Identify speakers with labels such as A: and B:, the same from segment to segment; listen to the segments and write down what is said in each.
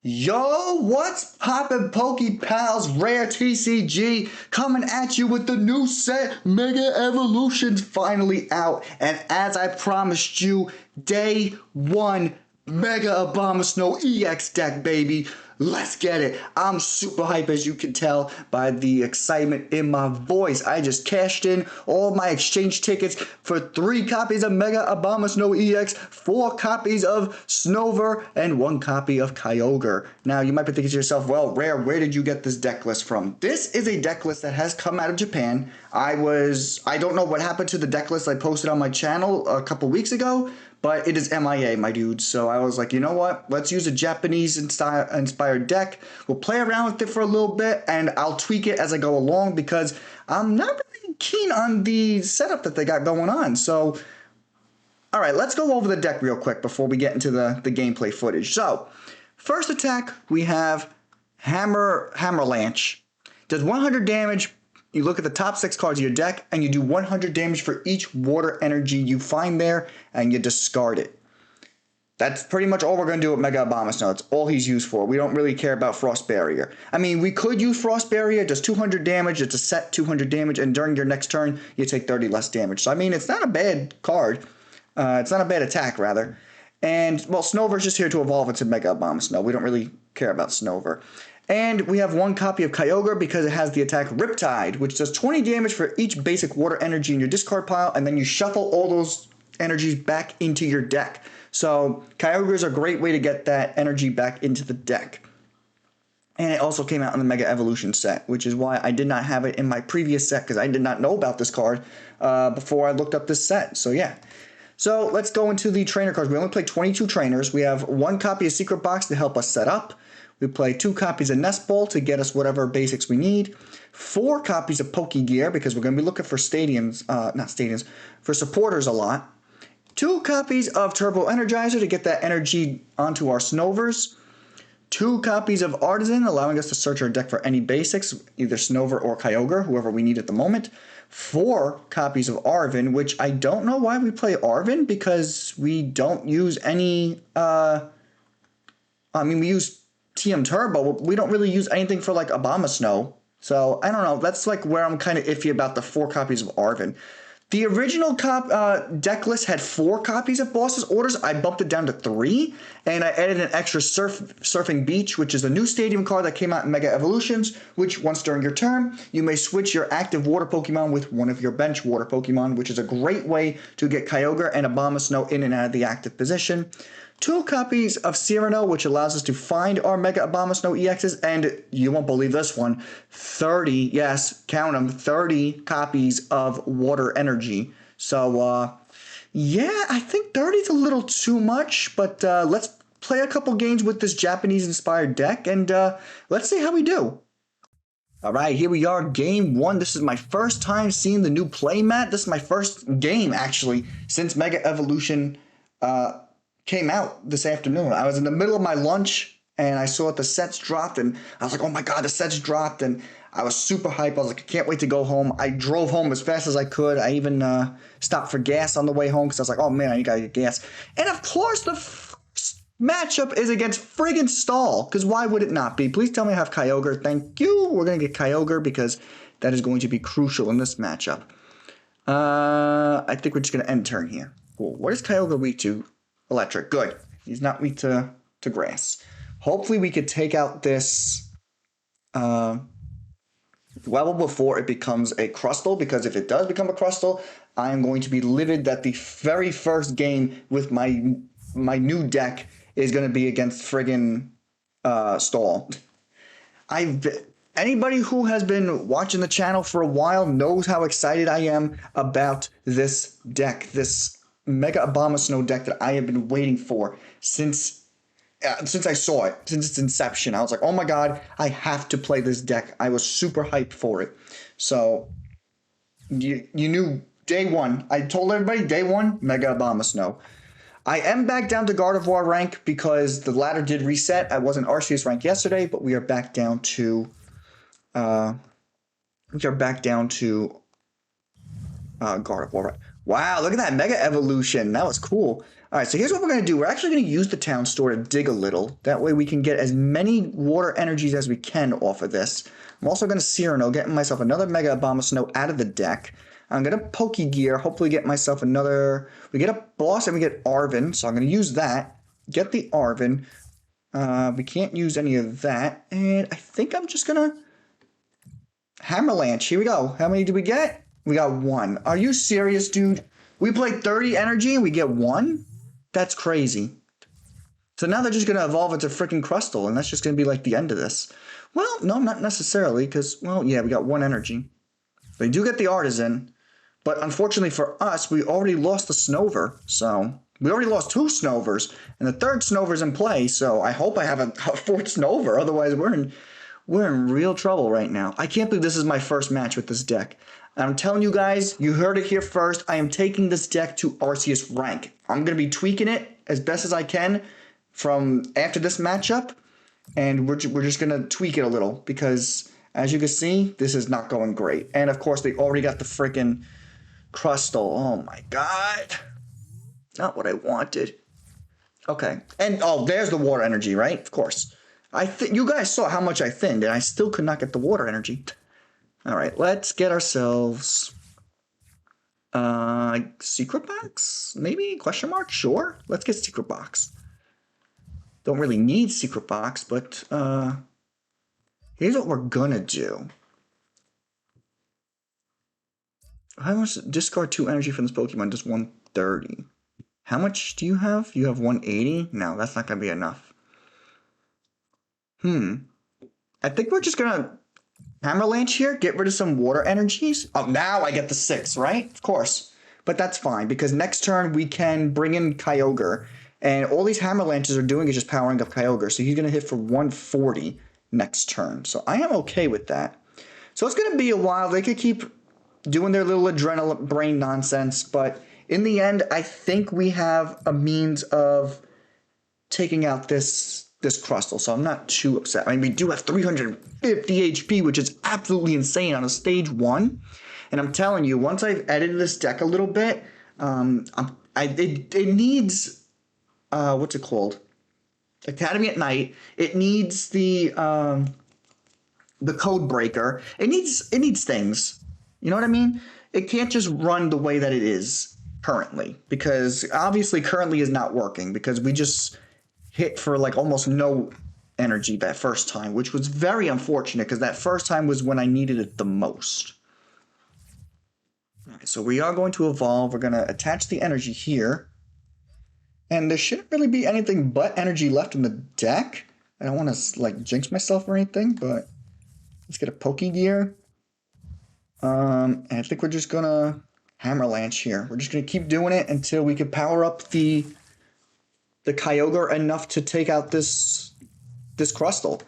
A: Yo, what's poppin', Poke Pals? Rare TCG coming at you with the new set. Mega Evolution's finally out, and as I promised you, day one, Mega Abomasnow EX deck, baby. Let's get it. I'm super hype, as you can tell by the excitement in my voice. I just cashed in all my exchange tickets for 3 copies of Mega Abomasnow EX, 4 copies of Snover, and 1 copy of Kyogre. Now, you might be thinking to yourself, well, Rare, where did you get this deck list from? This is a deck list that has come out of Japan. I don't know what happened to the deck list I posted on my channel a couple weeks ago, but it is MIA, my dude. So I was like, you know what? Let's use a Japanese-inspired deck. We'll play around with it for a little bit, and I'll tweak it as I go along because I'm not really keen on the setup that they got going on. So, all right, let's go over the deck real quick before we get into the gameplay footage. So, first attack, we have Hammerlanche. Does 100 damage. You look at the top 6 cards of your deck, and you do 100 damage for each water energy you find there, and you discard it. That's pretty much all we're going to do with Mega Abomasnow. That's all he's used for. We don't really care about Frost Barrier. I mean, we could use Frost Barrier. It does 200 damage. It's a set 200 damage, and during your next turn, you take 30 less damage. So, I mean, it's not a bad card. It's not a bad attack, rather. And, well, Snover's just here to evolve into Mega Abomasnow. We don't really care about Snover. And we have 1 copy of Kyogre because it has the attack Riptide, which does 20 damage for each basic water energy in your discard pile, and then you shuffle all those energies back into your deck. So Kyogre is a great way to get that energy back into the deck. And it also came out in the Mega Evolution set, which is why I did not have it in my previous set, because I did not know about this card before I looked up this set. So yeah. So let's go into the trainer cards. We only play 22 trainers. We have 1 copy of Secret Box to help us set up. We play 2 copies of Nest Ball to get us whatever basics we need. 4 copies of Pokégear because we're going to be looking for for supporters a lot. 2 copies of Turbo Energizer to get that energy onto our Snovers. 2 copies of Artazon, allowing us to search our deck for any basics, either Snover or Kyogre, whoever we need at the moment. 4 copies of Arven, which I don't know why we play Arven, because we don't use any, we use TM Turbo, but we don't really use anything for like Abomasnow. So I don't know. That's like where I'm kind of iffy about the 4 copies of Arven. The original deck list had 4 copies of Boss's Orders. I bumped it down to 3, and I added an extra Surfing Beach, which is a new stadium card that came out in Mega Evolutions, which once during your turn, you may switch your active water Pokemon with one of your bench water Pokemon, which is a great way to get Kyogre and Abomasnow in and out of the active position. 2 copies of Cyrano, which allows us to find our Mega Abomasnow EXs, and you won't believe this one, 30, yes, count them, 30 copies of Water Energy. So, yeah, I think 30 is a little too much, but let's play a couple games with this Japanese-inspired deck, and let's see how we do. All right, here we are, game 1. This is my first time seeing the new playmat. This is my first game, actually, since Mega Evolution came out this afternoon. I was in the middle of my lunch and I saw the sets dropped, and I was like, oh my god, the sets dropped, and I was super hyped. I was like, I can't wait to go home. I drove home as fast as I could. I even stopped for gas on the way home because I was like, oh man, I gotta get gas. And of course the first matchup is against friggin' Stall, because why would it not be? Please tell me I have Kyogre. Thank you. We're gonna get Kyogre because that is going to be crucial in this matchup. I think we're just gonna end turn here. Cool. What is Kyogre weak to? Electric. Good. He's not weak to grass. Hopefully we could take out this level before it becomes a Crustle, because if it does become a Crustle, I am going to be livid that the very first game with my new deck is going to be against friggin' Stall. Anybody who has been watching the channel for a while knows how excited I am about this deck, this Mega Abomasnow deck that I have been waiting for since I saw it, since its inception. I was like, oh my god, I have to play this deck. I was super hyped for it. So, you knew day 1. I told everybody day 1, Mega Abomasnow. I am back down to Gardevoir rank because the ladder did reset. I was in Arceus rank yesterday, but we are back down to Gardevoir. Wow, look at that Mega Evolution. That was cool. All right, so here's what we're going to do. We're actually going to use the town store to dig a little. That way we can get as many water energies as we can off of this. I'm also going to Cyrano, getting myself another Mega Abomasnow out of the deck. I'm going to Pokégear, hopefully get myself another... We get a boss and we get Arven, so I'm going to use that. Get the Arven. We can't use any of that. And I think I'm just going to... Hammerlanche, here we go. How many did we get? We got 1. Are you serious, dude? We played 30 energy and we get 1? That's crazy. So now they're just going to evolve into freaking Crustle, and that's just going to be like the end of this. Well, no, not necessarily, because, well, yeah, we got 1 energy. They do get the Artazon, but unfortunately for us, we already lost the Snover, so... We already lost 2 Snovers, and the 3rd Snover's in play, so I hope I have a 4th Snover, otherwise we're in real trouble right now. I can't believe this is my first match with this deck. I'm telling you guys, you heard it here first. I am taking this deck to Arceus rank. I'm going to be tweaking it as best as I can from after this matchup. And we're just going to tweak it a little because, as you can see, this is not going great. And, of course, they already got the freaking Crustle. Oh, my God. Not what I wanted. Okay. And, oh, there's the water energy, right? Of course. You guys saw how much I thinned, and I still could not get the water energy. All right, let's get ourselves secret box, maybe? Question mark? Sure. Let's get secret box. Don't really need secret box, but here's what we're gonna do. How much discard 2 energy from this Pokemon? Just 130. How much do you have? You have 180? No, that's not gonna be enough. I think we're just gonna Hammerlanche here, get rid of some water energies. Oh, now I get the 6, right? Of course. But that's fine, because next turn we can bring in Kyogre. And all these Hammerlanches are doing is just powering up Kyogre. So he's going to hit for 140 next turn. So I am okay with that. So it's going to be a while. They could keep doing their little adrenaline brain nonsense. But in the end, I think we have a means of taking out this Crustle, so I'm not too upset. I mean, we do have 350 HP, which is absolutely insane on a stage 1. And I'm telling you, once I've edited this deck a little bit, it needs, what's it called? Academy at Night. It needs the code breaker. It needs things. You know what I mean? It can't just run the way that it is currently, because obviously currently is not working, because we just hit for like almost no energy that first time, which was very unfortunate because that first time was when I needed it the most. All right, so we are going to evolve. We're going to attach the energy here. And there shouldn't really be anything but energy left in the deck. I don't want to like jinx myself or anything, but let's get a Pokégear. And I think we're just going to Hammerlanche here. We're just going to keep doing it until we can power up the Kyogre enough to take out this Crustle.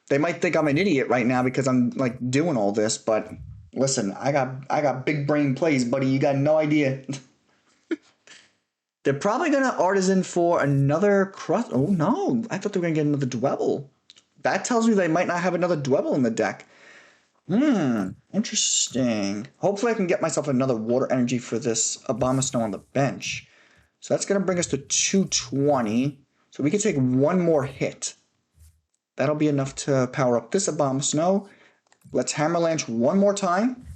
A: They might think I'm an idiot right now because I'm like doing all this, but listen, I got big brain plays, buddy. You got no idea. They're probably gonna Artazon for another Crustle. Oh no, I thought they were gonna get another Dwebble. That tells me they might not have another Dwebble in the deck. Interesting. Hopefully I can get myself another water energy for this Abomasnow on the bench. So that's going to bring us to 220. So we can take 1 more hit. That'll be enough to power up this Abomasnow. Let's Hammerlanche 1 more time.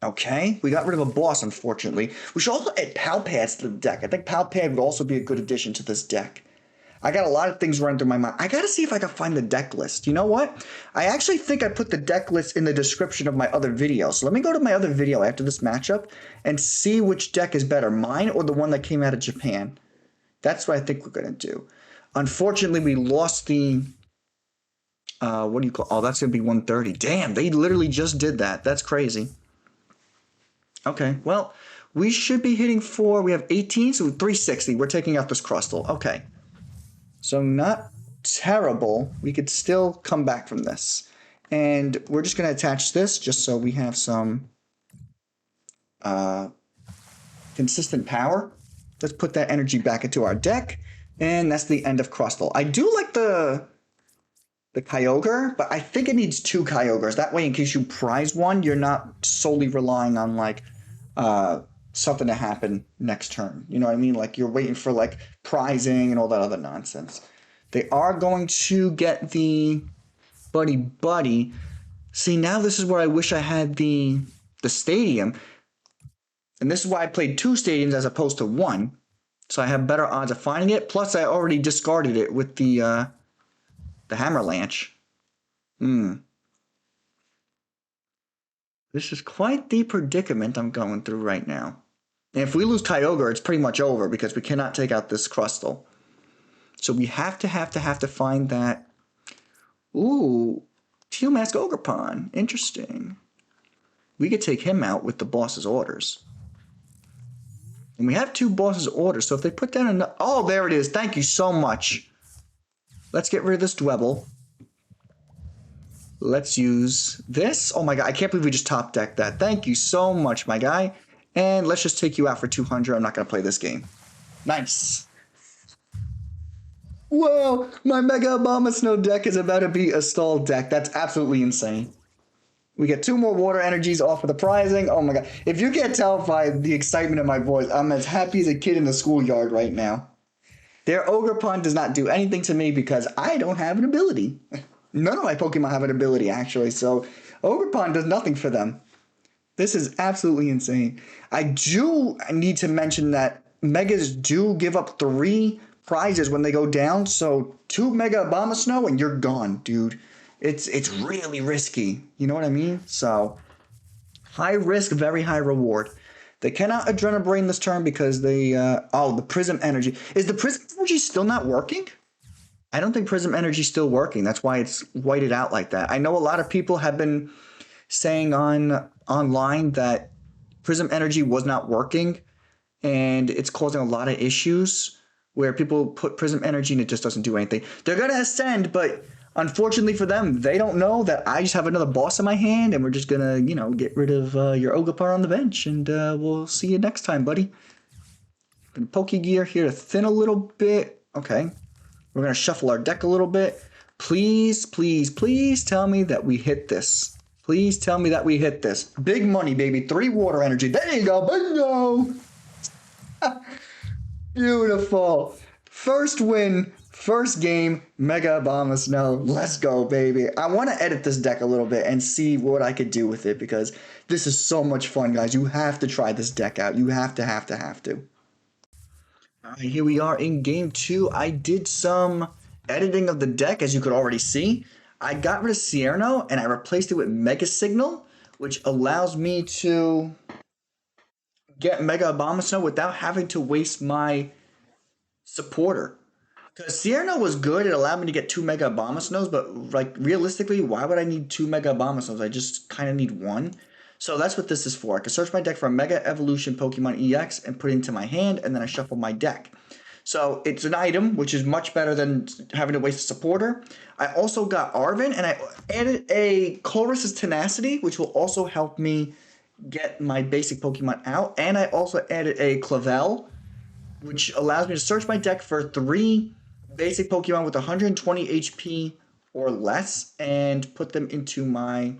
A: Okay, we got rid of a boss, unfortunately. We should also add Palpads to the deck. I think Palpad would also be a good addition to this deck. I got a lot of things running through my mind. I got to see if I can find the deck list. You know what? I actually think I put the deck list in the description of my other video. So let me go to my other video after this matchup and see which deck is better, mine or the one that came out of Japan. That's what I think we're going to do. Unfortunately, we lost the... what do you call... Oh, that's going to be 130. Damn, they literally just did that. That's crazy. Okay, well, we should be hitting for... We have 18, so 360. We're taking out this Crustle. Okay. So not terrible. We could still come back from this. And we're just going to attach this just so we have some consistent power. Let's put that energy back into our deck. And that's the end of Crustle. I do like the Kyogre, but I think it needs 2 Kyogres. That way, in case you prize one, you're not solely relying on like something to happen next turn. You know what I mean? Like you're waiting for like prizing and all that other nonsense. They are going to get the Buddy Buddy. See, now this is where I wish I had the stadium. And this is why I played 2 stadiums as opposed to 1. So I have better odds of finding it. Plus, I already discarded it with the Hammerlanche. This is quite the predicament I'm going through right now. And if we lose Kyogre, it's pretty much over because we cannot take out this Crustle. So we have to find that. Ooh, Teal Mask Ogerpon. Interesting. We could take him out with the boss's orders. And we have 2 boss's orders, so if they put down another... Oh, there it is. Thank you so much. Let's get rid of this Dwebble. Let's use this. Oh my god, I can't believe we just top decked that. Thank you so much, my guy. And let's just take you out for 200. I'm not going to play this game. Nice. Whoa, my Mega Abomasnow deck is about to be a stall deck. That's absolutely insane. We get 2 more water energies off of the prizing. Oh my god. If you can't tell by the excitement in my voice, I'm as happy as a kid in the schoolyard right now. Their Ogerpon does not do anything to me because I don't have an ability. None of my Pokemon have an ability, actually, so Ogerpon does nothing for them. This is absolutely insane. I do need to mention that Megas do give up 3 prizes when they go down, so 2 Mega Abomasnow and you're gone, dude. It's really risky, you know what I mean? So, high risk, very high reward. They cannot Adrenal Brain this turn because they, the Prism Energy. Is the Prism Energy still not working? I don't think Prism Energy is still working. That's why it's whited out like that. I know a lot of people have been saying online that Prism Energy was not working and it's causing a lot of issues where people put Prism Energy and it just doesn't do anything. They're going to ascend, but unfortunately for them, they don't know that I just have another boss in my hand and we're just going to, you know, get rid of your Ogerpon on the bench and we'll see you next time, buddy. Pokégear here to thin a little bit. Okay. We're going to shuffle our deck a little bit. Please, please, please tell me that we hit this. Please tell me that we hit this. Big money, baby. 3 water energy. There you go. Bingo. Beautiful. First win. First game. Mega Abomasnow. Let's go, baby. I want to edit this deck a little bit and see what I could do with it because this is so much fun, guys. You have to try this deck out. You have to. All right, here we are in game 2. I did some editing of the deck, as you could already see. I got rid of Cierno, and I replaced it with Mega Signal, which allows me to get Mega Abomasnow without having to waste my supporter. Because Cierno was good, it allowed me to get 2 Mega Abomasnows, but like realistically, why would I need 2 Mega Abomasnows? I just kind of need 1. So that's what this is for. I can search my deck for a Mega Evolution Pokemon EX and put it into my hand, and then I shuffle my deck. So it's an item, which is much better than having to waste a supporter. I also got Arven, and I added a Chloris' Tenacity, which will also help me get my basic Pokemon out. And I also added a Clavel, which allows me to search my deck for 3 basic Pokemon with 120 HP or less, and put them into my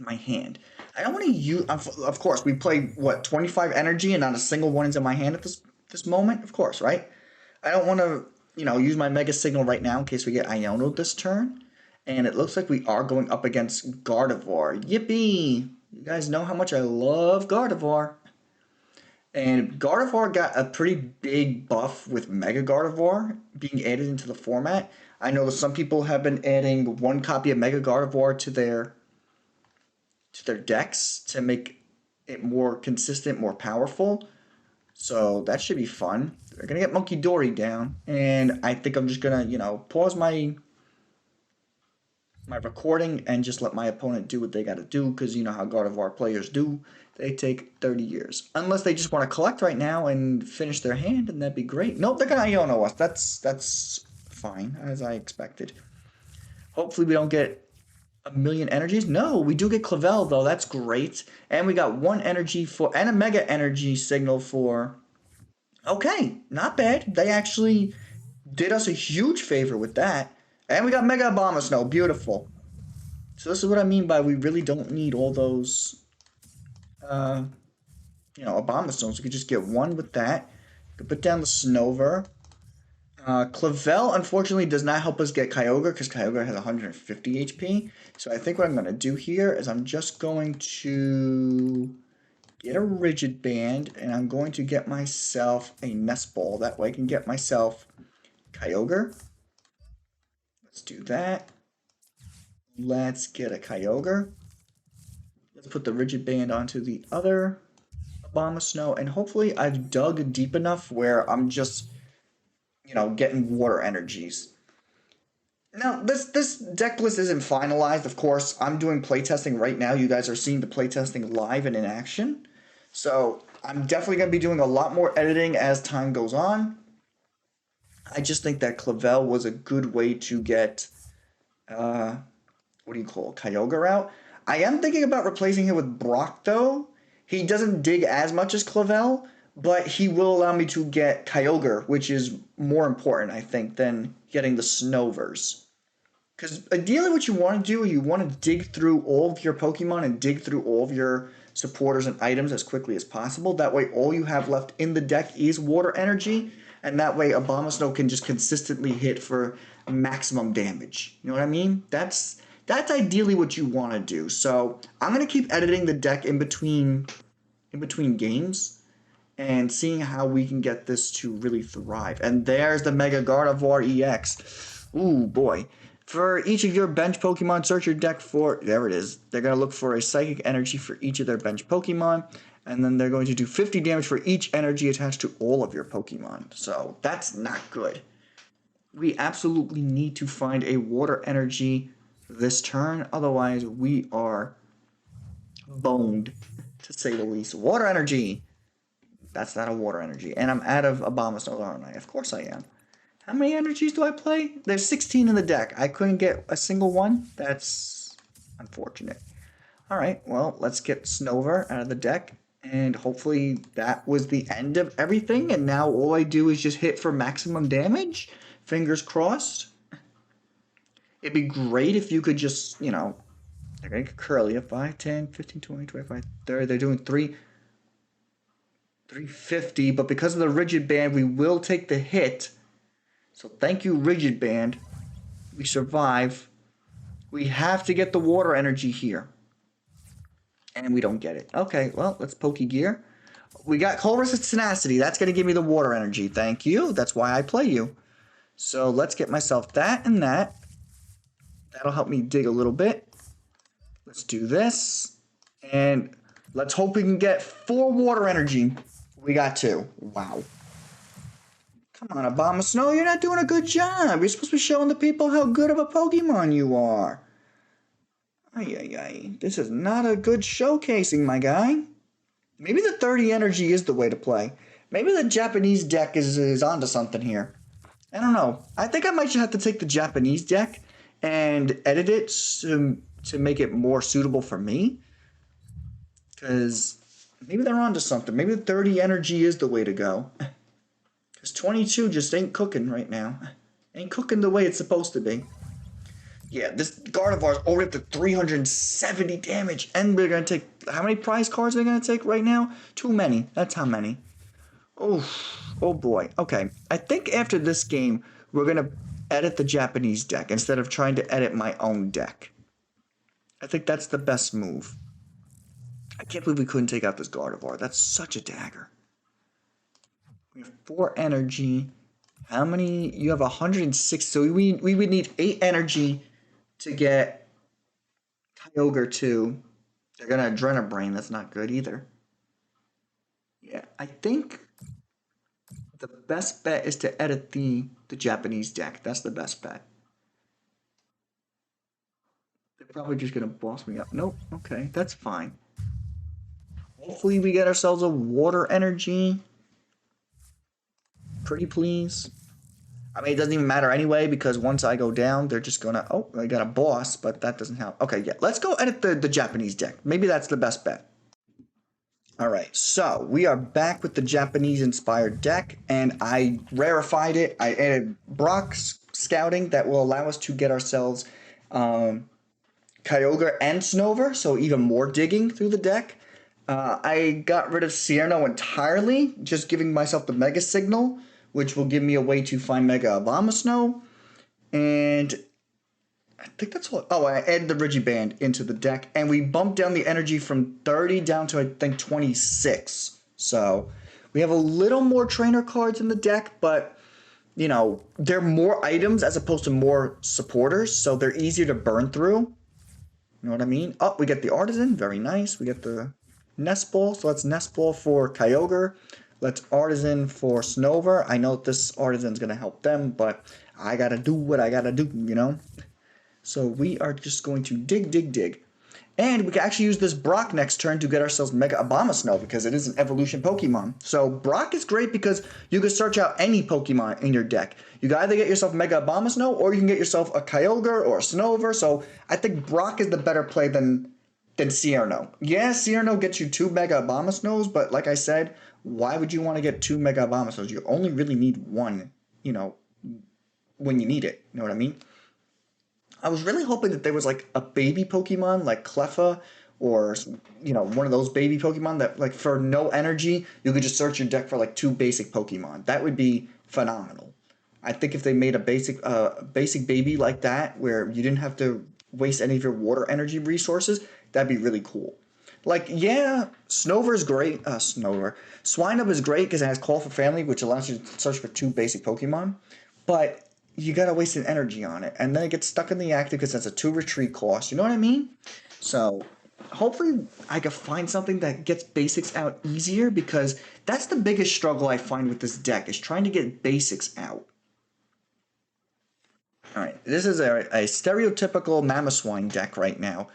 A: hand. I don't want to use, of course, we played, what, 25 energy and not a single one is in my hand at this moment? Of course, right? I don't want to, you know, use my Mega Signal right now in case we get Iono this turn. And it looks like we are going up against Gardevoir. Yippee! You guys know how much I love Gardevoir. And Gardevoir got a pretty big buff with Mega Gardevoir being added into the format. I know some people have been adding 1 copy of Mega Gardevoir to their decks to make it more consistent, more powerful. So that should be fun. They're going to get Monkey Dory down. And I think I'm just going to, you know, pause my recording and just let my opponent do what they got to do. Because you know how Gardevoir players do. They take 30 years. Unless they just want to collect right now and finish their hand. And that'd be great. Nope, they're going to Iono us. That's fine, as I expected. Hopefully we don't get a million energies. No, we do get Clavel though. That's great. And we got 1 energy and a Mega Energy Signal for. Okay, not bad. They actually did us a huge favor with that. And we got Mega Abomasnow. Beautiful. So this is what I mean by we really don't need all those Abomasnow. So we could just get one with that. Could put down the Snover. Clavel, unfortunately, does not help us get Kyogre because Kyogre has 150 HP. So I think what I'm going to do here is I'm just going to get a Rigid Band, and I'm going to get myself a Nest Ball. That way I can get myself Kyogre. Let's do that. Let's get a Kyogre. Let's put the Rigid Band onto the other Abomasnow, and hopefully I've dug deep enough where I'm just, getting water energies. Now, this deck list isn't finalized, of course. I'm doing playtesting right now. You guys are seeing the playtesting live and in action. So I'm definitely going to be doing a lot more editing as time goes on. I just think that Clavel was a good way to get, Kyogre out. I am thinking about replacing him with Brock, though. He doesn't dig as much as Clavel, but he will allow me to get Kyogre, which is more important, I think, than getting the Snovers. Because ideally what you want to do, you want to dig through all of your Pokemon and dig through all of your supporters and items as quickly as possible. That way all you have left in the deck is water energy, and that way Abomasnow can just consistently hit for maximum damage. You know what I mean? That's ideally what you want to do. So I'm going to keep editing the deck in between games and seeing how we can get this to really thrive. And there's the Mega Gardevoir EX. Ooh, boy. For each of your bench Pokemon, search your deck for... There it is. They're going to look for a Psychic Energy for each of their bench Pokemon. And then they're going to do 50 damage for each energy attached to all of your Pokemon. So that's not good. We absolutely need to find a Water Energy this turn. Otherwise, we are boned, to say the least. Water Energy! That's not a Water Energy. And I'm out of Abomasnow, aren't I? Of course I am. How many energies do I play? There's 16 in the deck. I couldn't get a single one. That's unfortunate. Alright, well, let's get Snover out of the deck. And hopefully that was the end of everything. And now all I do is just hit for maximum damage. Fingers crossed. It'd be great if you could just, they're going to get Curly at 5, 10, 15, 20, 25, 30. They're doing 350. But because of the Rigid Band, we will take the hit. So thank you, Rigid Band. We survive. We have to get the water energy here. And we don't get it. Okay, well, let's Pokégear. We got Colress's Tenacity. That's going to give me the water energy. Thank you. That's why I play you. So let's get myself that and that. That'll help me dig a little bit. Let's do this. And let's hope we can get 4 water energy. We got 2. Wow. Come on, Abomasnow, you're not doing a good job. You're supposed to be showing the people how good of a Pokemon you are. Ay. This is not a good showcasing, my guy. Maybe the 30 energy is the way to play. Maybe the Japanese deck is onto something here. I don't know. I think I might just have to take the Japanese deck and edit it to make it more suitable for me. Because maybe they're onto something. Maybe the 30 energy is the way to go. Because 22 just ain't cooking right now. Ain't cooking the way it's supposed to be. Yeah, this Gardevoir is already up to 370 damage. And we're going to take... How many prize cards are we going to take right now? Too many. That's how many. Oh boy. Okay. I think after this game, we're going to edit the Japanese deck instead of trying to edit my own deck. I think that's the best move. I can't believe we couldn't take out this Gardevoir. That's such a dagger. We have 4 energy. How many? You have 106. So we would need 8 energy to get Kyogre 2. They're going to Adrenabrain. That's not good either. Yeah, I think the best bet is to edit the Japanese deck. That's the best bet. They're probably just going to boss me up. Nope. Okay, that's fine. Hopefully we get ourselves a water energy. Pretty please. I mean, it doesn't even matter anyway, because once I go down, they're just gonna... Oh, I got a boss, but that doesn't help. Okay, yeah, let's go edit the Japanese deck. Maybe that's the best bet. Alright, so we are back with the Japanese-inspired deck, and I rarefied it. I added Brock's Scouting that will allow us to get ourselves Kyogre and Snover, so even more digging through the deck. I got rid of Cierno entirely, just giving myself the Mega Signal, which will give me a way to find Mega Abomasnow. And I think that's all. Oh, I added the Regiband into the deck, and we bumped down the energy from 30 down to, I think, 26. So we have a little more trainer cards in the deck, but, you know, they're more items as opposed to more supporters, so they're easier to burn through. You know what I mean? Oh, we get the Artazon. Very nice. We get the Nest Ball. So let's Nest Ball for Kyogre. Let's Artazon for Snover. I know this Artazon's going to help them, but I got to do what I got to do, you know? So we are just going to dig, dig, dig. And we can actually use this Brock next turn to get ourselves Mega Abomasnow because it is an evolution Pokemon. So Brock is great because you can search out any Pokemon in your deck. You can either get yourself Mega Abomasnow or you can get yourself a Kyogre or a Snover. So I think Brock is the better play than Cierno. Yeah, Cierno gets you 2 Mega Abomasnows, but like I said, why would you want to get 2 Mega Abomasnows? You only really need 1, you know, when you need it. You know what I mean? I was really hoping that there was like a baby Pokemon like Cleffa or, you know, one of those baby Pokemon that like for no energy, you could just search your deck for like 2 basic Pokemon. That would be phenomenal. I think if they made a basic baby like that where you didn't have to waste any of your water energy resources, that'd be really cool. Like, yeah, Snover is great. Swinub is great because it has Call for Family, which allows you to search for 2 basic Pokemon. But you gotta waste an energy on it, and then it gets stuck in the active because that's a 2 retreat cost. You know what I mean? So hopefully I can find something that gets basics out easier because that's the biggest struggle I find with this deck is trying to get basics out. All right, this is a stereotypical Mamoswine deck right now.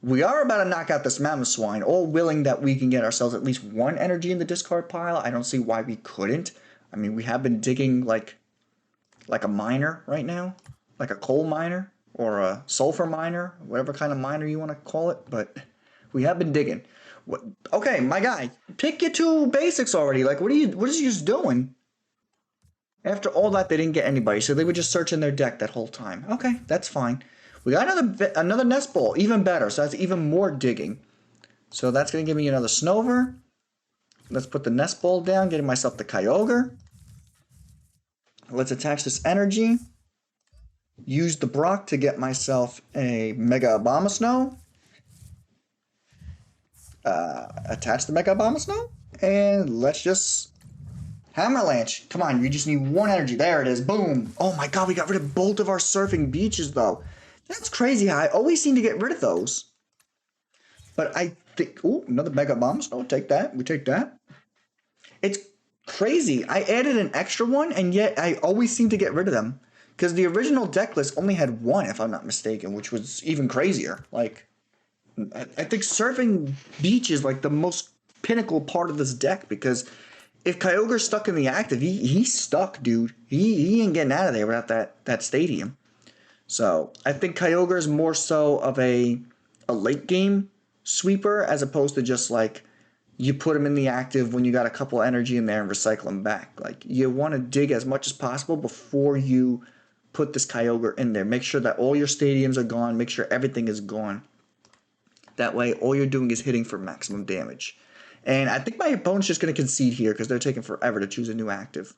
A: We are about to knock out this Mamoswine, all willing that we can get ourselves at least 1 energy in the discard pile. I don't see why we couldn't. I mean, we have been digging like a miner right now, like a coal miner or a sulfur miner, whatever kind of miner you want to call it, but we have been digging. Okay, my guy, pick your 2 basics already. Like, what is you just doing? After all that, they didn't get anybody, so they were just searching their deck that whole time. Okay, that's fine. We got another Nest Ball, even better, so that's even more digging. So that's going to give me another Snover. Let's put the Nest Ball down, getting myself the Kyogre. Let's attach this energy. Use the Brock to get myself a Mega Abomasnow. Attach the Mega Abomasnow. And let's just Hammerlanche. Come on, you just need 1 energy. There it is. Boom. Oh my god, we got rid of both of our Surfing Beaches, though. That's crazy how I always seem to get rid of those. But I think... Ooh, another Mega Abomasnow. Take that. We take that. It's crazy. I added an extra one, and yet I always seem to get rid of them. Because the original deck list only had 1, if I'm not mistaken, which was even crazier. Like, I think Surfing Beach is like the most pinnacle part of this deck, because if Kyogre's stuck in the active, he's stuck, dude. He ain't getting out of there without that stadium. So I think Kyogre is more so of a late game sweeper as opposed to just like you put him in the active when you got a couple energy in there and recycle him back. Like, you want to dig as much as possible before you put this Kyogre in there. Make sure that all your stadiums are gone. Make sure everything is gone. That way, all you're doing is hitting for maximum damage. And I think my opponent's just going to concede here because they're taking forever to choose a new active.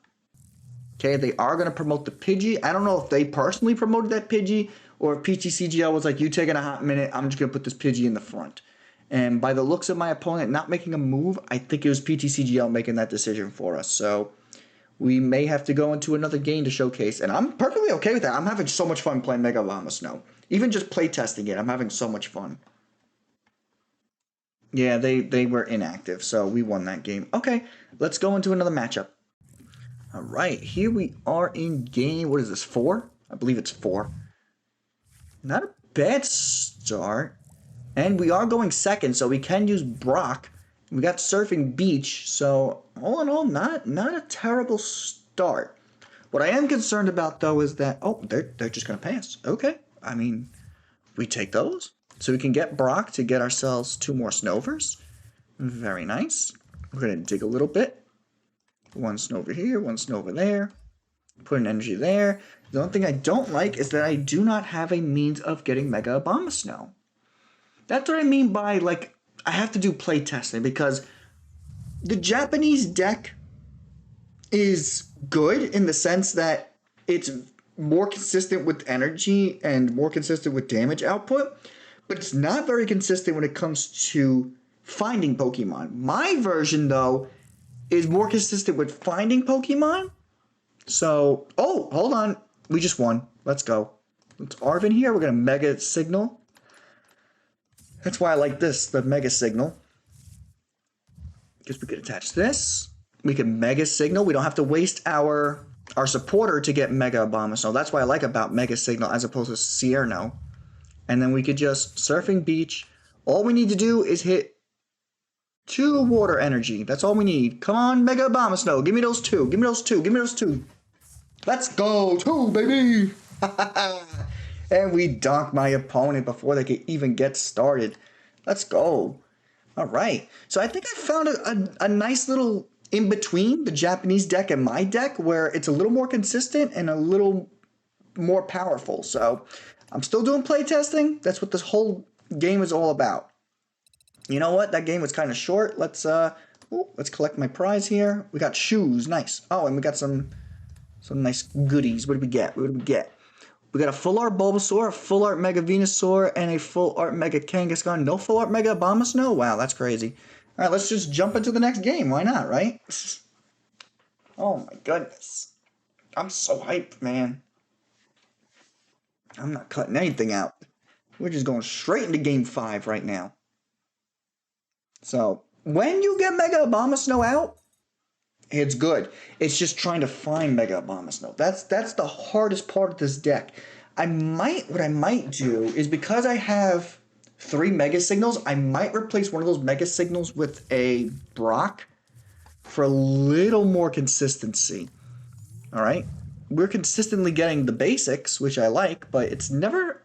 A: Okay, they are going to promote the Pidgey. I don't know if they personally promoted that Pidgey or if PTCGL was like, you taking a hot minute, I'm just going to put this Pidgey in the front. And by the looks of my opponent not making a move, I think it was PTCGL making that decision for us. So we may have to go into another game to showcase. And I'm perfectly okay with that. I'm having so much fun playing Mega Abomasnow. Even just playtesting it, I'm having so much fun. Yeah, they were inactive, so we won that game. Okay, let's go into another matchup. All right, here we are in game, what is this, 4? I believe it's 4. Not a bad start. And we are going second, so we can use Brock. We got Surfing Beach, so all in all, not a terrible start. What I am concerned about, though, is that, oh, they're just going to pass. Okay, I mean, we take those. So we can get Brock to get ourselves 2 more Snovers. Very nice. We're going to dig a little bit. 1 Snover here, 1 Snover there. Put an energy there. The only thing I don't like is that I do not have a means of getting Mega Abomasnow. That's what I mean by, like, I have to do play testing because the Japanese deck is good in the sense that it's more consistent with energy and more consistent with damage output, but it's not very consistent when it comes to finding Pokemon. My version, though, is more consistent with finding Pokemon. So, oh, hold on. We just won. Let's go. It's Arven here. We're going to Mega Signal. That's why I like this, the Mega Signal. Because we could attach this. We can Mega Signal. We don't have to waste our supporter to get Mega Abomasnow. That's what I like about Mega Signal as opposed to Cierno. And then we could just Surfing Beach. All we need to do is hit 2 water energy. That's all we need. Come on, Mega Abomasnow. Give me those 2. Give me those 2. Give me those 2. Let's go. 2, baby. And we dunk my opponent before they could even get started. Let's go. All right. So I think I found a nice little in between the Japanese deck and my deck where it's a little more consistent and a little more powerful. So I'm still doing play testing. That's what this whole game is all about. You know what? That game was kind of short. Let's collect my prize here. We got shoes. Nice. Oh, and we got some nice goodies. What did we get? What did we get? We got a full art Bulbasaur, a full art Mega Venusaur, and a full art Mega Kangaskhan. No full art Mega Abomasnow? Wow, that's crazy. All right, let's just jump into the next game. Why not, right? Oh my goodness. I'm so hyped, man. I'm not cutting anything out. We're just going straight into game 5 right now. So, when you get Mega Abomasnow out, it's good. It's just trying to find Mega Abomasnow. That's the hardest part of this deck. What I might do is because I have 3 Mega Signals, I might replace one of those Mega Signals with a Brock for a little more consistency. All right? We're consistently getting the basics, which I like, but it's never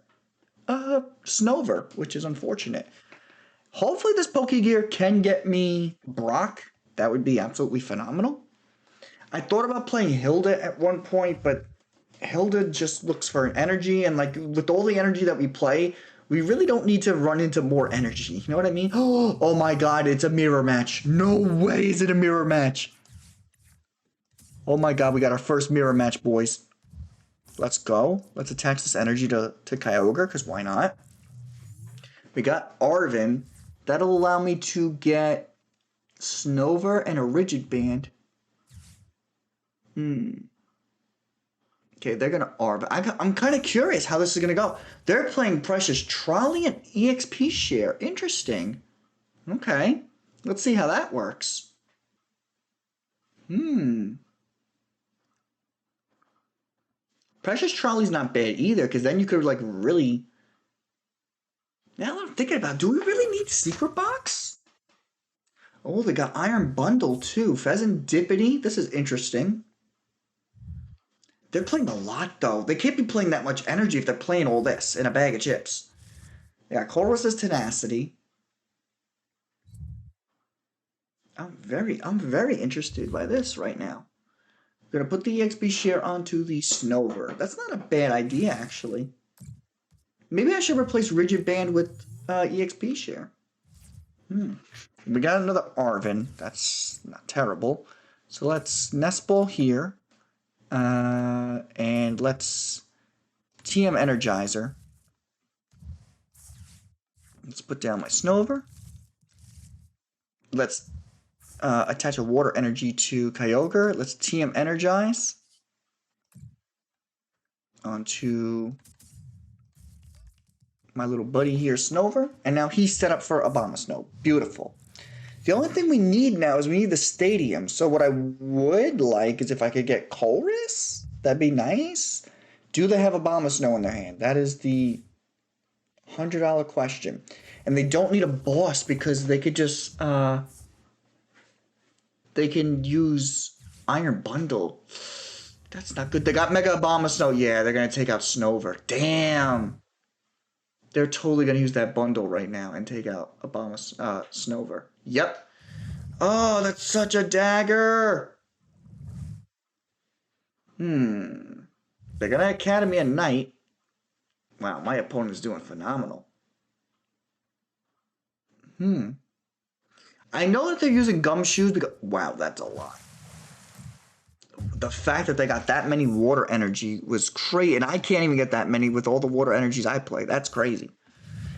A: Snover, which is unfortunate. Hopefully this Pokégear can get me Brock. That would be absolutely phenomenal. I thought about playing Hilda at one point, but Hilda just looks for an energy, and like with all the energy that we play, we really don't need to run into more energy. You know what I mean? Oh my god, it's a mirror match. No way is it a mirror match. Oh my god, we got our first mirror match, boys. Let's go. Let's attach this energy to Kyogre, because why not? We got Arven. That'll allow me to get Snover and a Rigid Band. Okay, they're going to Arven. I'm kind of curious how this is going to go. They're playing Precious Trolley and EXP Share. Interesting. Okay. Let's see how that works. Precious Trolley's not bad either, because then you could, like, really... Now I'm thinking about, do we really need Secret Box? Oh, they got Iron Bundle, too. Pheasantipity. This is interesting. They're playing a lot, though. They can't be playing that much energy if they're playing all this in a bag of chips. They got Colress's Tenacity. I'm very interested by this right now. I'm going to put the EXP share onto the Snover. That's not a bad idea, actually. Maybe I should replace Rigid Band with EXP share. We got another Arven. That's not terrible. So let's Nest Ball here. And let's TM Energizer. Let's put down my Snover. Let's attach a water energy to Kyogre. Let's TM Energize onto my little buddy here, Snover. And now he's set up for Abomasnow. Beautiful. The only thing we need now is we need the stadium. So what I would like is if I could get Colress. That'd be nice. Do they have Abomasnow in their hand? That is the $100 question. And they don't need a boss because they could just... they can use Iron Bundle. That's not good. They got Mega Abomasnow. Yeah, they're going to take out Snover. Damn. They're totally going to use that bundle right now and take out Snover. Yep. Oh, that's such a dagger. They're going to Academy at night. Wow, my opponent is doing phenomenal. I know that they're using gumshoes because... Wow, that's a lot. The fact that they got that many water energy was crazy, and I can't even get that many with all the water energies I play. That's crazy.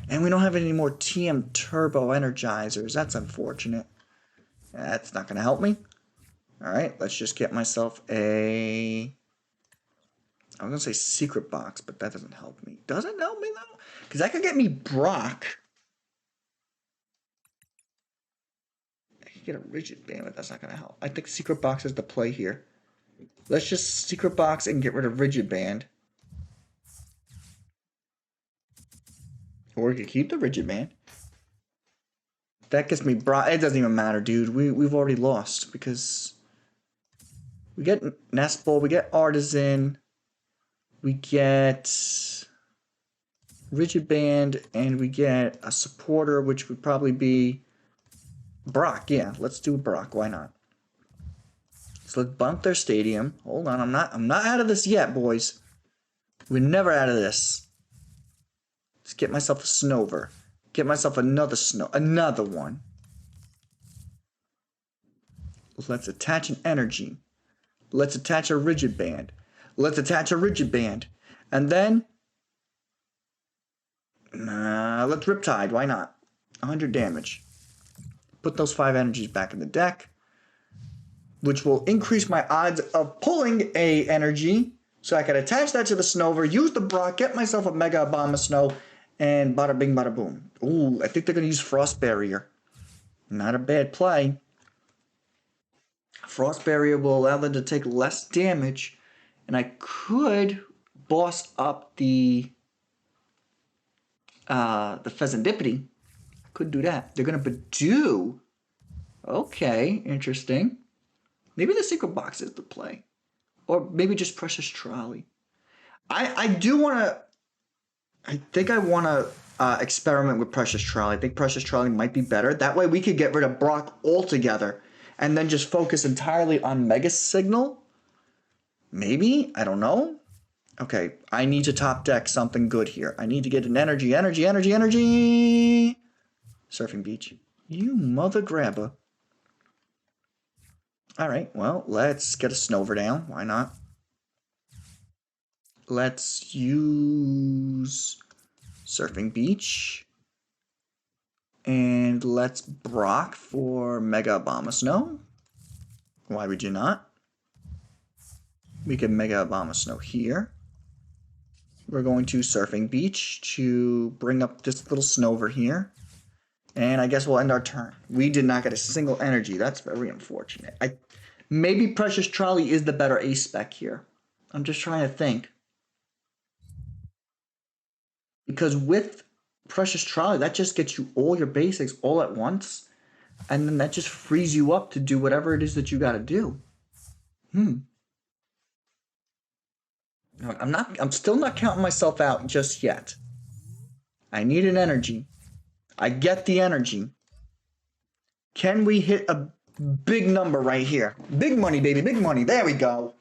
A: And we don't have any more TM Turbo Energizers. That's unfortunate. That's not going to help me. All right, let's just get myself a... I was going to say secret box, but that doesn't help me. Does it help me, though? Because that could get me Brock. I could get a rigid band, but that's not going to help. I think secret box is the play here. Let's just secret box and get rid of rigid band. Or we could keep the rigid band. That gets me Brock. It doesn't even matter, dude. We've already lost because we get Nest Ball, we get Artazon, we get rigid band, and we get a supporter, which would probably be Brock. Yeah, let's do Brock. Why not? So let's bump their stadium. Hold on, I'm not out of this yet, boys. We're never out of this. Let's get myself a Snover. Get myself another one. Let's attach an energy. Let's attach a rigid band. Let's attach a rigid band. And then let's Riptide. Why not? 100 damage. Put those 5 energies back in the deck, which will increase my odds of pulling a energy. So I can attach that to the Snover, use the Brock, get myself a Mega Abomasnow, and bada bing, bada boom. Ooh, I think they're going to use Frost Barrier. Not a bad play. Frost Barrier will allow them to take less damage. And I could boss up the Pheasantipity. Could do that. They're going to Badoo. Okay, interesting. Maybe the secret box is the play. Or maybe just Precious Trolley. I do want to... I think I want to experiment with Precious Trolley. I think Precious Trolley might be better. That way we could get rid of Brock altogether and then just focus entirely on Mega Signal. Maybe? I don't know. Okay, I need to top deck something good here. I need to get an energy. Surfing Beach. You mother grabber. Alright, well, let's get a Snover down. Why not? Let's use Surfing Beach. And let's Brock for Mega Abomasnow. Why would you not? We can Mega Abomasnow here. We're going to Surfing Beach to bring up this little Snover here. And I guess we'll end our turn. We did not get a single energy. That's very unfortunate. Maybe Precious Trolley is the better ace spec here. I'm just trying to think. Because with Precious Trolley, that just gets you all your basics all at once. And then that just frees you up to do whatever it is that you got to do. I'm still not counting myself out just yet. I need an energy. I get the energy. Can we hit a big number right here? Big money, baby, big money. There we go.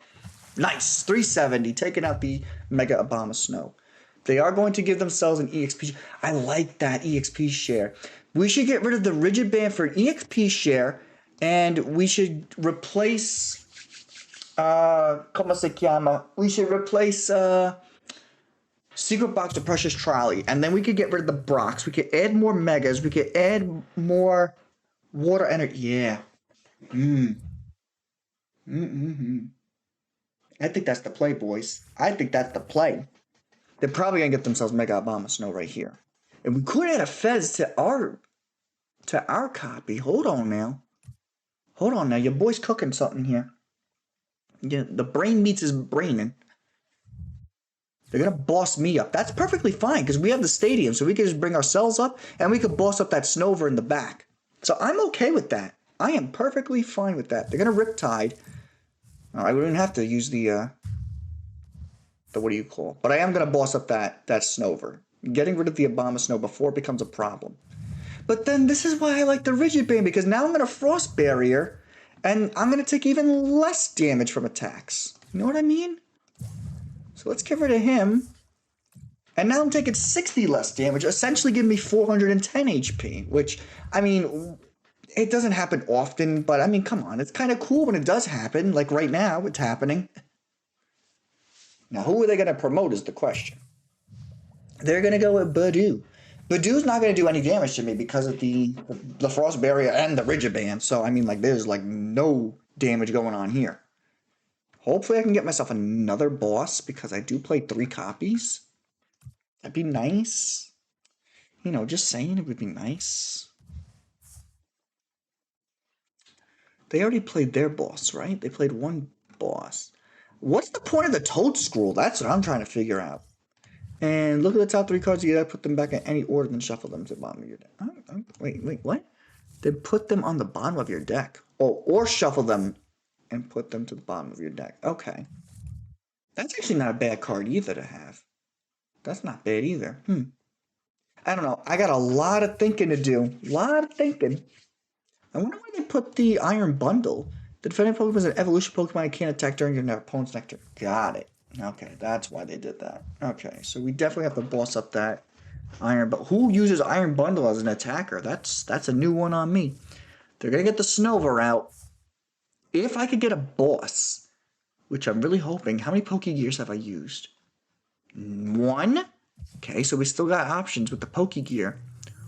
A: Nice. 370. Taking out the Mega Abomasnow. They are going to give themselves an EXP. I like that EXP share. We should get rid of the rigid band for an EXP share. And we should replace... ¿Cómo se llama? We should replace... Secret Box to Precious Trolley. And then we could get rid of the Brocks. We could add more Megas. We could add more water energy. Yeah. I think that's the play, boys. I think that's the play. They're probably going to get themselves Mega Abomasnow right here. And we could add a Fez to our copy. Hold on now. Hold on now. Your boy's cooking something here. Yeah, the brain meets his braining. They're going to boss me up. That's perfectly fine because we have the stadium. So we can just bring ourselves up and we could boss up that Snover in the back. So I'm okay with that. I am perfectly fine with that. They're going to Riptide. I wouldn't have to use the what do you call? But I am going to boss up that Snover. Getting rid of the Abomasnow before it becomes a problem. But then this is why I like the Rigid Band because now I'm going to Frost Barrier and I'm going to take even less damage from attacks. You know what I mean? So let's get rid of him. And now I'm taking 60 less damage, essentially giving me 410 HP, which, I mean, it doesn't happen often, but I mean, come on, it's kind of cool when it does happen. Like right now, it's happening. Now, who are they going to promote is the question. They're going to go with Badoo. Badoo's not going to do any damage to me because of the Frost Barrier and the Rigid Band. So, I mean, like, there's, like, no damage going on here. Hopefully I can get myself another boss because I do play 3 copies. That'd be nice. You know, just saying it would be nice. They already played their boss, right? They played 1 boss. What's the point of the Toad Scroll? That's what I'm trying to figure out. And look at the top 3 cards. You gotta put them back in any order, then shuffle them to the bottom of your deck. Wait, what? Then put them on the bottom of your deck. Oh, or shuffle them and put them to the bottom of your deck. Okay. That's actually not a bad card either to have. That's not bad either. I don't know. I got a lot of thinking to do. A lot of thinking. I wonder why they put the Iron Bundle. The defending Pokemon is an evolution Pokemon. It can't attack during your opponent's nectar. Got it. Okay, that's why they did that. Okay, so we definitely have to boss up that Iron. But who uses Iron Bundle as an attacker? That's a new one on me. They're gonna get the Snover out. If I could get a boss, which I'm really hoping. How many Pokégears have I used? 1. Okay, so we still got options with the Pokégear.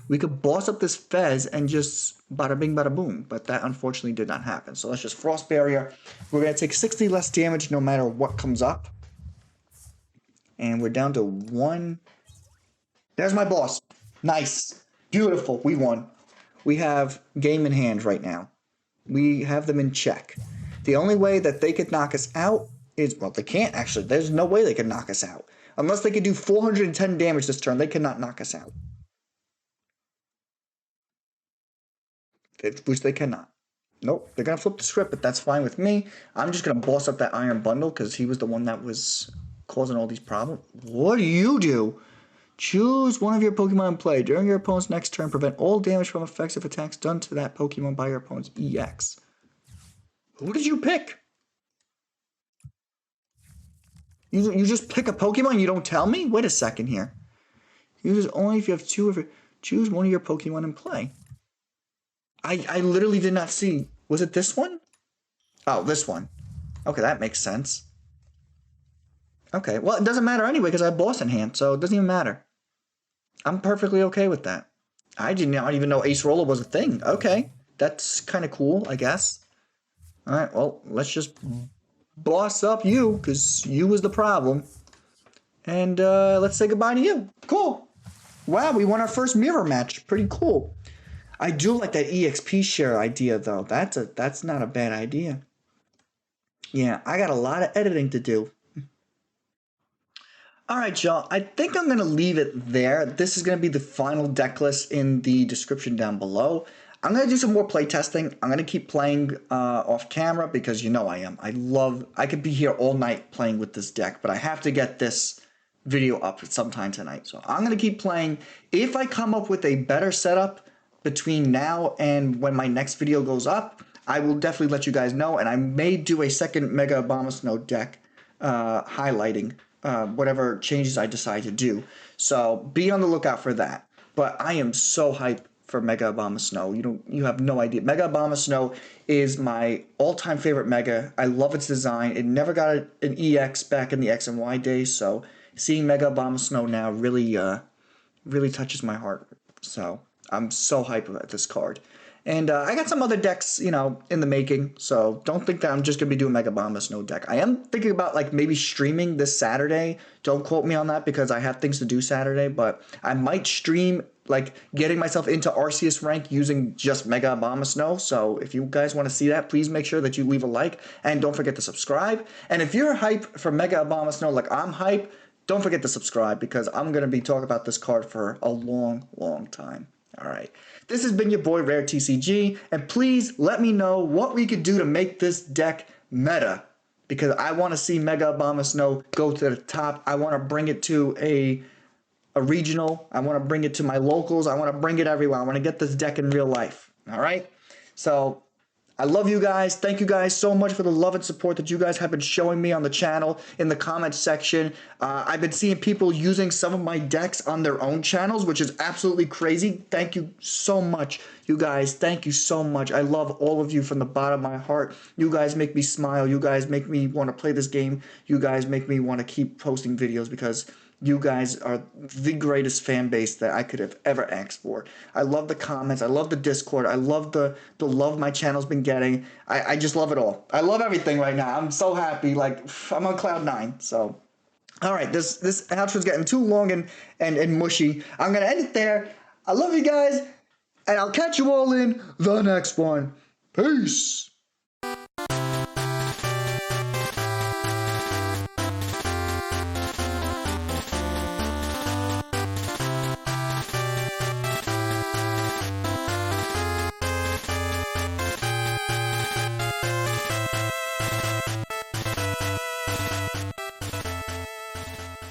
A: We could boss up this Fez and just bada bing bada boom, but that unfortunately did not happen. So let's just Frost Barrier. We're gonna take 60 less damage no matter what comes up. And we're down to 1. There's my boss. Nice. Beautiful. We won. We have game in hand right now. We have them in check. The only way that they could knock us out is, well, they can't actually. There's no way they could knock us out. Unless they could do 410 damage this turn, they cannot knock us out. Which they cannot. Nope, they're going to flip the script, but that's fine with me. I'm just going to boss up that Iron Bundle because he was the one that was causing all these problems. What do you do? Choose one of your Pokemon in play. During your opponent's next turn, prevent all damage from effective attacks done to that Pokemon by your opponent's EX. Who did you pick? You just pick a Pokemon? You don't tell me? Wait a second here. Use only if you have 2 of your... Choose one of your Pokemon in play. I literally did not see... Was it this one? Oh, this one. Okay, that makes sense. Okay, well, it doesn't matter anyway because I have boss in hand, so it doesn't even matter. I'm perfectly okay with that. I did not even know Ace Roller was a thing. Okay, that's kind of cool, I guess. All right, well, let's just boss up you because you was the problem. And let's say goodbye to you. Cool. Wow, we won our first mirror match. Pretty cool. I do like that EXP share idea, though. That's not a bad idea. Yeah, I got a lot of editing to do. All right, y'all. I think I'm going to leave it there. This is going to be the final deck list in the description down below. I'm going to do some more playtesting. I'm going to keep playing off camera because you know I am. I could be here all night playing with this deck, but I have to get this video up sometime tonight. So I'm going to keep playing. If I come up with a better setup between now and when my next video goes up, I will definitely let you guys know. And I may do a second Mega Abomasnow deck highlighting whatever changes I decide to do. So be on the lookout for that. But I am so hyped for Mega Abomasnow. You have no idea. Mega Abomasnow is my all-time favorite Mega. I love its design. It never got an EX back in the X and Y days, so seeing Mega Abomasnow now really touches my heart. So I'm so hyped about this card. And I got some other decks, in the making. So don't think that I'm just going to be doing Mega Abomasnow deck. I am thinking about maybe streaming this Saturday. Don't quote me on that because I have things to do Saturday. But I might stream getting myself into Arceus rank using just Mega Abomasnow. So if you guys want to see that, please make sure that you leave a like. And don't forget to subscribe. And if you're hype for Mega Abomasnow like I'm hype, don't forget to subscribe because I'm going to be talking about this card for a long, long time. All right. This has been your boy RareTCG, and please let me know what we could do to make this deck meta, because I want to see Mega Abomasnow go to the top. I want to bring it to a regional. I want to bring it to my locals. I want to bring it everywhere. I want to get this deck in real life. All right? So I love you guys. Thank you guys so much for the love and support that you guys have been showing me on the channel in the comments section. I've been seeing people using some of my decks on their own channels, which is absolutely crazy. Thank you so much, you guys. Thank you so much. I love all of you from the bottom of my heart. You guys make me smile. You guys make me want to play this game. You guys make me want to keep posting videos because you guys are the greatest fan base that I could have ever asked for. I love the comments. I love the Discord. I love the love my channel's been getting. I just love it all. I love everything right now. I'm so happy. Like, I'm on cloud 9. So, all right, this outro's getting too long and mushy. I'm going to end it there. I love you guys, and I'll catch you all in the next one. Peace.